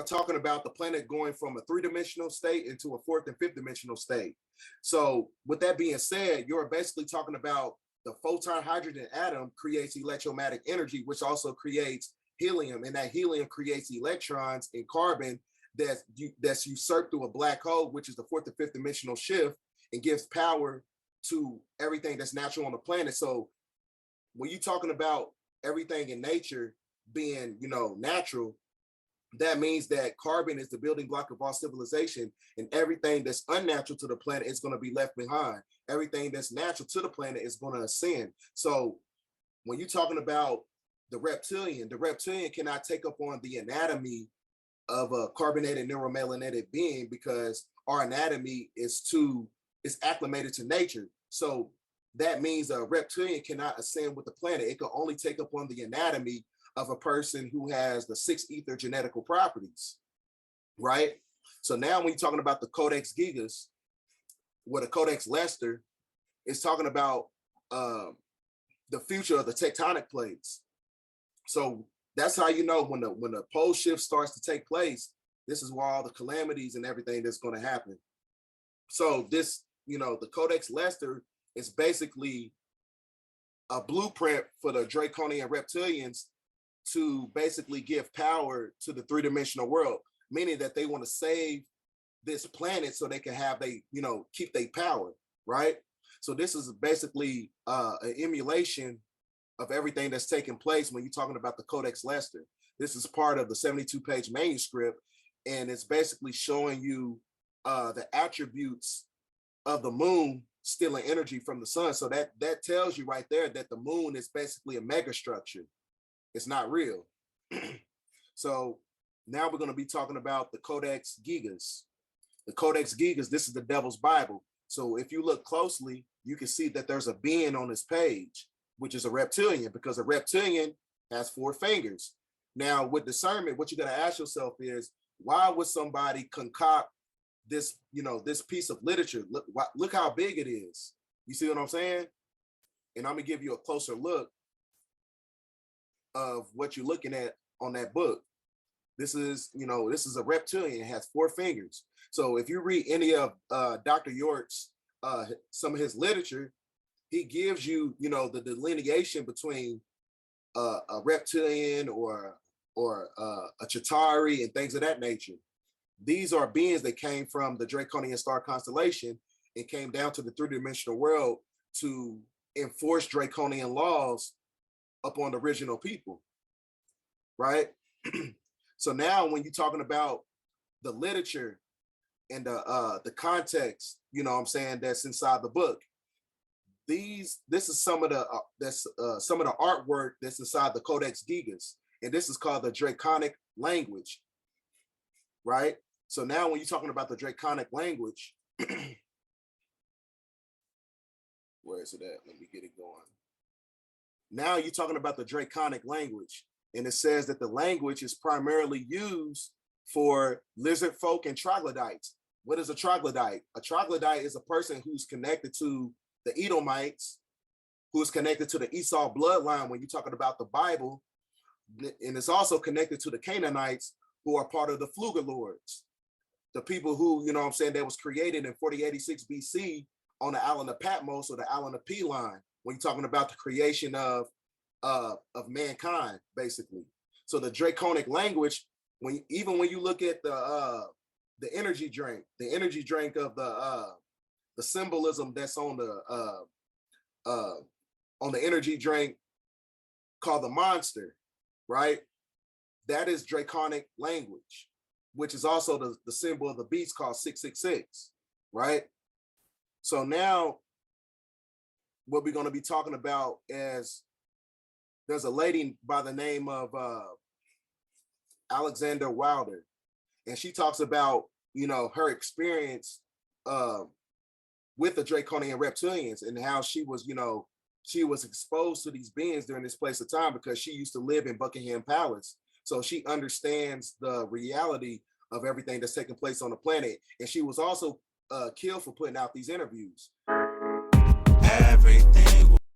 are talking about the planet going from a three-dimensional state into a fourth and fifth dimensional state. So with that being said, you're basically talking about the photon hydrogen atom creates electromagnetic energy, which also creates helium, and that helium creates electrons and carbon that's usurped through a black hole, which is the fourth and fifth dimensional shift, and gives power to everything that's natural on the planet. So when you're talking about everything in nature being, natural, that means that carbon is the building block of all civilization, and everything that's unnatural to the planet is going to be left behind. Everything that's natural to the planet is going to ascend. So when you're talking about the reptilian cannot take up on the anatomy of a carbonated neuromelanetic being, because our anatomy is acclimated to nature. So that means a reptilian cannot ascend with the planet. It can only take up on the anatomy of a person who has the 6 ether genetical properties, right? So now when you're talking about the Codex Gigas, or the Codex Leicester, is talking about the future of the tectonic plates. So that's how you know when the pole shift starts to take place, this is where all the calamities and everything that's going to happen. So this, the Codex Leicester is basically a blueprint for the draconian reptilians to basically give power to the three-dimensional world, meaning that they want to save this planet so they can have keep their power, right? So this is basically an emulation of everything that's taking place when you're talking about the Codex Leicester. This is part of the 72-page manuscript, and it's basically showing you the attributes of the moon stealing energy from the sun. So that tells you right there that the moon is basically a megastructure. It's not real. So now we're going to be talking about the Codex Gigas. The Codex Gigas, this is the Devil's Bible. So if you look closely, you can see that there's a being on this page, which is a reptilian, because a reptilian has 4 fingers. Now with discernment, what you got to ask yourself is, why would somebody concoct this, this piece of literature? Look how big it is. You see what I'm saying? And I'm gonna give you a closer look of what you're looking at on that book. This is a reptilian. It has 4 fingers. So if you read any of Dr. York's, some of his literature, he gives you, the delineation between a reptilian or a Chitauri and things of that nature. These are beings that came from the Draconian star constellation and came down to the 3-dimensional world to enforce Draconian laws upon the original people, right? So now when you're talking about the literature and the context, that's inside the book, this is some of the artwork that's inside the Codex Gigas, and this is called the Draconic language, right? So now when you're talking about the Draconic language, where is it at? Let me get it going. Now you're talking about the Draconic language, and it says that the language is primarily used for lizard folk and troglodytes. What is a troglodyte? A troglodyte is a person who's connected to the Edomites, who is connected to the Esau bloodline when you're talking about the Bible, and it's also connected to the Canaanites, who are part of the Fluga Lords, the people who, that was created in 4086 BC on the island of Patmos, or the island of Peline, when you're talking about the creation of mankind, basically. So the Draconic language, when you look at the energy drink of the symbolism that's on the energy drink called the monster, right? That is Draconic language, which is also the symbol of the beast called 666, right? So now what we're going to be talking about is, there's a lady by the name of Alexander Wilder, and she talks about, her experience with the Draconian reptilians, and how she was exposed to these beings during this place of time, because she used to live in Buckingham Palace. So she understands the reality of everything that's taking place on the planet. And she was also killed for putting out these interviews. Everything